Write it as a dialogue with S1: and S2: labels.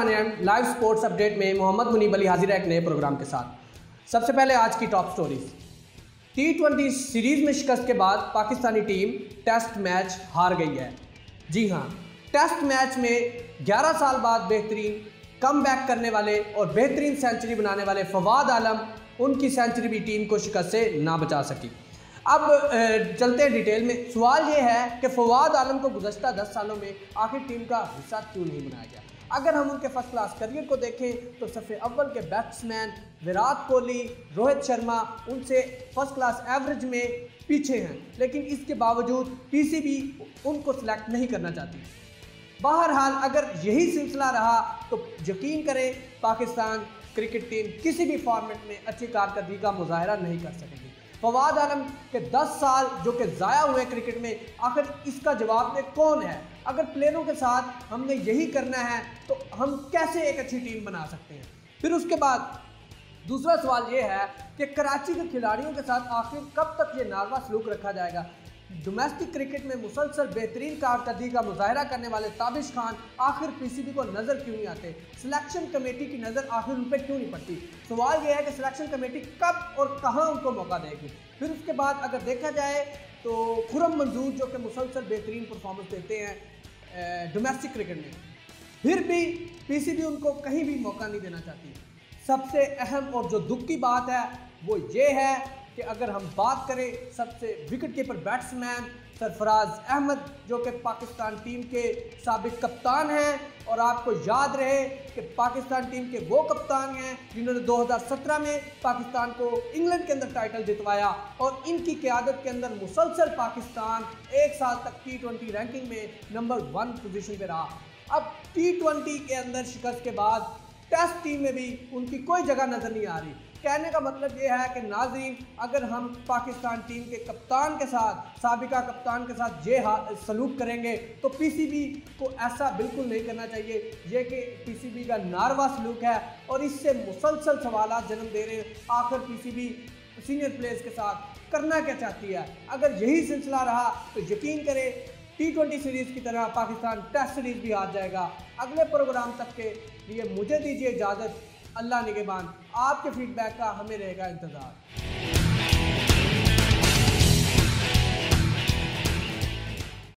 S1: Pakistan and live sports update में मोहम्मद मुनीब अली हाजिर है एक नए प्रोग्राम के साथ। सबसे पहले आज की टॉप स्टोरीज। T20 सीरीज में शिकस्त के बाद पाकिस्तानी टीम टेस्ट मैच हार गई है। जी हाँ, टेस्ट मैच में 11 साल बाद बेहतरीन कमबैक करने वाले और बेहतरीन सेंचुरी बनाने वाले फवाद आलम, उनकी सेंचुरी भी टीम को शिकस्त से ना बचा सकी। अब चलते हैं डिटेल में। सवाल ये है कि फवाद आलम को गुज़श्ता 10 सालों में आखिर टीम का हिस्सा क्यों नहीं बनाया गया। अगर हम उनके फर्स्ट क्लास करियर को देखें तो सबसे अव्वल के बैट्समैन विराट कोहली, रोहित शर्मा उनसे फर्स्ट क्लास एवरेज में पीछे हैं, लेकिन इसके बावजूद पीसीबी उनको सिलेक्ट नहीं करना चाहती। बहरहाल अगर यही सिलसिला रहा तो यकीन करें पाकिस्तान क्रिकेट टीम किसी भी फॉर्मेट में अच्छी कारकर्दगी का मुजाहरा नहीं कर सकेगी। फवाद आलम के 10 साल जो कि ज़ाया हुए क्रिकेट में, आखिर इसका जवाब में कौन है। अगर प्लेयरों के साथ हमने यही करना है तो हम कैसे एक अच्छी टीम बना सकते हैं। फिर उसके बाद दूसरा सवाल ये है कि कराची के खिलाड़ियों के साथ आखिर कब तक ये नारवा सलूक रखा जाएगा। डोमेस्टिक क्रिकेट में मुसलसल बेहतरीन कारकर्दगी का मुजाहरा करने वाले ताबिश खान आखिर पीसीबी को नज़र क्यों नहीं आते। सिलेक्शन कमेटी की नज़र आखिर उन पर क्यों नहीं पड़ती। सवाल यह है कि सिलेक्शन कमेटी कब और कहां उनको मौका देगी। फिर उसके बाद अगर देखा जाए तो खुरम मंजूर जो कि मुसलसल बेहतरीन परफॉर्मेंस देते हैं डोमेस्टिक क्रिकेट में, फिर भी पीसीबी उनको कहीं भी मौका नहीं देना चाहती। सबसे अहम और जो दुख की बात है वो ये है कि अगर हम बात करें सबसे wicket keeper batsman Sarfaraz Ahmed जो कि पाकिस्तान टीम के साबिक कप्तान हैं, और आपको याद रहे कि पाकिस्तान टीम के वो कप्तान हैं जिन्होंने 2017 में पाकिस्तान को इंग्लैंड के अंदर टाइटल जितवाया, और इनकी क़यादत के अंदर मुसलसल पाकिस्तान 1 साल तक T20 रैंकिंग में नंबर 1 पोजीशन पे रहा। अब T20 के अंदर शिकस्त के बाद टेस्ट टीम में भी उनकी कोई जगह नज़र नहीं आ रही। कहने का मतलब ये है कि नाज़रीन, अगर हम पाकिस्तान टीम के कप्तान के साथ, साबिका कप्तान के साथ ये सलूक करेंगे तो पीसीबी को ऐसा बिल्कुल नहीं करना चाहिए। ये कि पीसीबी का नारवा सलूक है और इससे मुसलसल सवालात जन्म दे रहे हैं। आखिर पीसीबी सीनियर प्लेयर्स के साथ करना क्या चाहती है। अगर यही सिलसिला रहा तो यकीन करें T20 सीरीज़ की तरह पाकिस्तान टेस्ट सीरीज़ भी हार जाएगा। अगले प्रोग्राम तक के लिए मुझे दीजिए इजाज़त। अल्लाह निगहबान। आपके फीडबैक का हमें रहेगा इंतज़ार।